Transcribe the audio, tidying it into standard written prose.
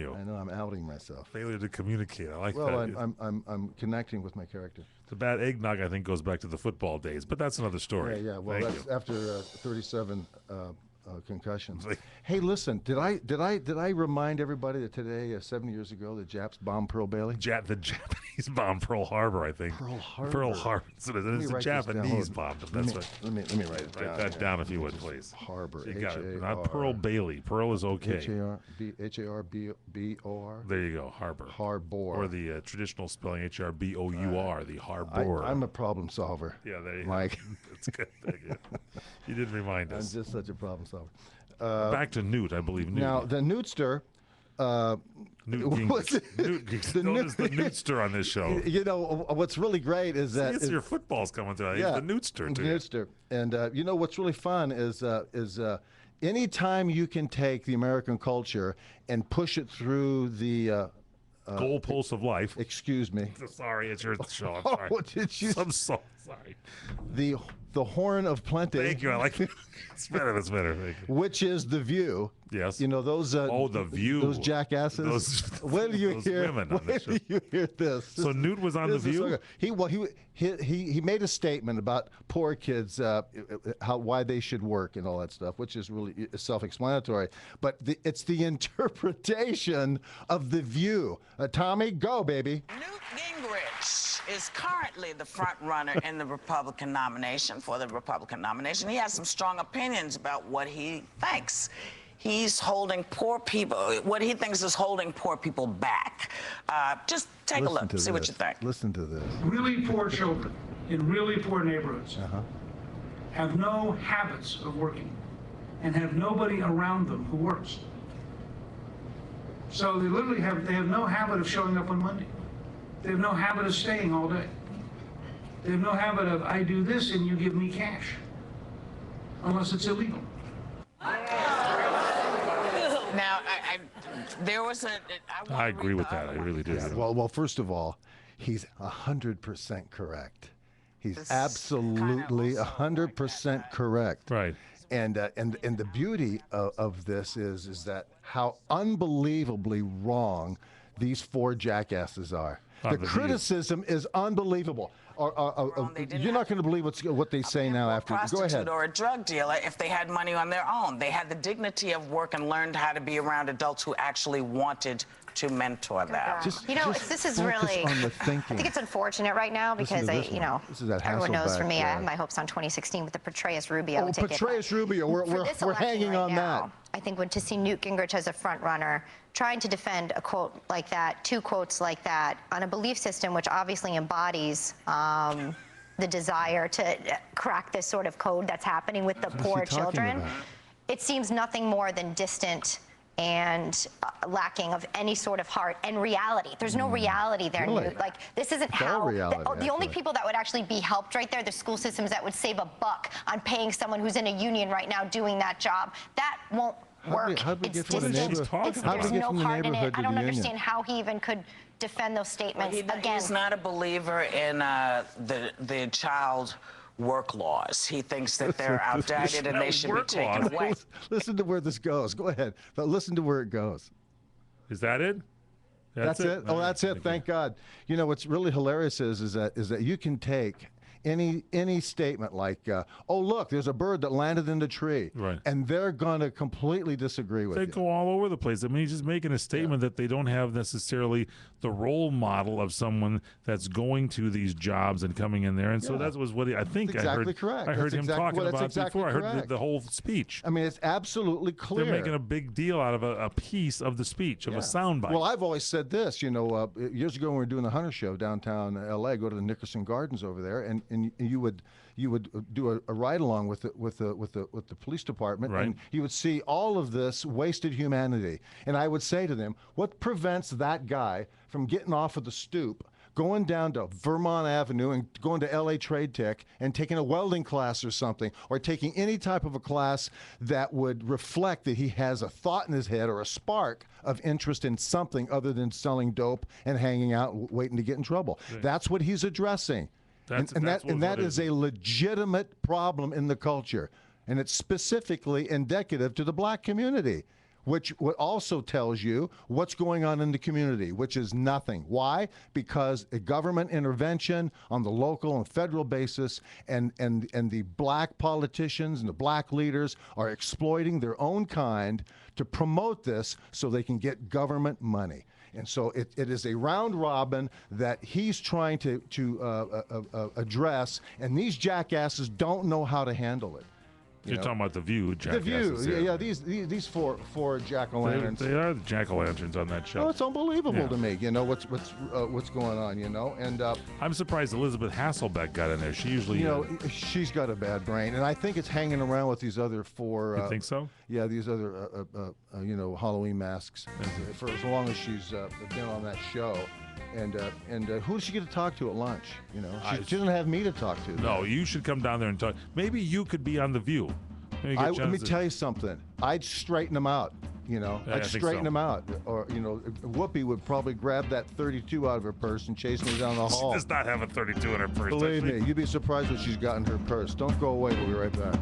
I know I'm outing myself. Failure to communicate. I like that. Well, I'm connecting with my character. The bad eggnog, I think, goes back to the football days, but that's another story. Yeah. Well, Thank that's you. after 37 concussions. Hey, listen, did I remind everybody that today, 70 years ago, the Japs bombed Pearl Bailey? The Japanese bombed Pearl Harbor, I think. Pearl Harbor. Pearl Harbor. So it's a Japanese bomb. That's what. Let me write it down. Write that down if you would, please. Harbor. You got it. Not Pearl Bailey. Pearl is okay. H-A-R-B-O-R. There you go. Harbor. Harbor. Or the traditional spelling H-R-B-O-U-R. The harbor. I'm a problem solver. Yeah, there you Mike. go. That's good. Thank you. You didn't remind us. I'm just such a problem solver. Back to Newt, I believe. Newt. Now, the Newtster. Newt Gingrich. Newt Gingrich. Known as the Newtster on this show. You know, what's really great is that... It's your football's coming through. Yeah, the Newtster, too. Newtster. And you know what's really fun is anytime you can take the American culture and push it through the... goalposts of life. Excuse me. Sorry, it's your show. I'm sorry. Oh, did you? I'm so sorry. The horn of plenty. Thank you. I like it. It's better. That's better. Thank you. Which is The View. Yes. You know those. The View. Those jackasses. When do you hear? When do you hear this? So Newt was on The View. He made a statement about poor kids, why they should work and all that stuff, which is really self-explanatory. But it's the interpretation of The View. Tommy, go, baby. Newt Gingrich is currently the front runner in the Republican nomination, for the Republican nomination. He has some strong opinions about what he thinks. He's holding poor people, what he thinks is holding poor people back. Just take a look, see what you think. Listen to this. Really poor children in really poor neighborhoods have no habits of working and have nobody around them who works. So they literally have no habit of showing up on Monday. They have no habit of staying all day. They have no habit of, I do this and you give me cash, unless it's illegal. Now, there was a... I agree with that. I really do. Yeah, well, first of all, he's 100% correct. He's absolutely 100% correct. Right. And the beauty of this is that how unbelievably wrong these four jackasses are. The criticism is unbelievable. You're not going to believe what they say now after. Go ahead. Or a drug dealer if they had money on their own. They had the dignity of work and learned how to be around adults who actually wanted to mentor them. This is really, I think it's unfortunate right now because, everyone knows for me, I have my hopes on 2016 with the Petraeus Rubio ticket. Petraeus Rubio, we're hanging on that. I think to see Newt Gingrich as a front runner, trying to defend a quote like that, two quotes like that, on a belief system which obviously embodies the desire to crack this sort of code that's happening with the poor children, it seems nothing more than distant and lacking of any sort of heart and reality. There's no reality there, Really? Newt. Like, this isn't how... The only people that would actually be helped right there, the school systems that would save a buck on paying someone who's in a union right now doing that job. That won't work. How'd we It's get from the distant. neighborhood? There's no heart in it. I don't understand how he even could defend those statements. Again, He's not a believer in the child work laws. He thinks that they're outdated and they should be taken away. Listen to where this goes. Go ahead. But listen to where it goes. Is that it? That's it? Oh, that's it. Thank God. You know, what's really hilarious is that you can take any statement like, oh, look, there's a bird that landed in the tree. Right. And they're going to completely disagree with you. They go all over the place. I mean, he's just making a statement that they don't have necessarily the role model of someone that's going to these jobs and coming in there. And so that was what I think that's exactly correct. I heard him talking about exactly before. I heard correct. the whole speech. I mean, it's absolutely clear. They're making a big deal out of a piece of the speech, of a soundbite. Well, I've always said this, years ago when we were doing the Hunter Show downtown L.A., go to the Nickerson Gardens over there, and you would do a ride along with the police department, right. And you would see all of this wasted humanity. And I would say to them, what prevents that guy from getting off of the stoop, going down to Vermont Avenue and going to LA Trade Tech and taking a welding class or something, or taking any type of a class that would reflect that he has a thought in his head or a spark of interest in something other than selling dope and hanging out waiting to get in trouble. Right. That's what he's addressing. That is a legitimate problem in the culture, and it's specifically indicative to the black community. which what also tells you what's going on in the community, which is nothing. Why? Because a government intervention on the local and federal basis, and the black politicians and the black leaders are exploiting their own kind to promote this so they can get government money. And so it is a round robin that he's trying to address, and these jackasses don't know how to handle it. You're talking about the View, The View, jackasses, yeah. These four jack-o'-lanterns. They are the jack-o'-lanterns on that show. Oh, it's unbelievable Yeah. to me. You know what's going on. You know, and I'm surprised Elizabeth Hasselbeck got in there. She usually, you know, she's got a bad brain, and I think it's hanging around with these other four. you think so? Yeah, these other you know, Halloween masks for as long as she's been on that show. And who does she get to talk to at lunch? You know, she doesn't have me to talk to. No, you should come down there and talk. Maybe you could be on The View. Maybe get a Let me chance to- tell you something. I'd straighten them out. You know, Yeah, I I'd think straighten so. them out. Or, you know, Whoopi would probably grab that 32 out of her purse and chase me down the She hall. does not have a 32 in her purse. Believe does she? me, you'd be surprised what she's got in her purse. Don't go away. We'll be right back.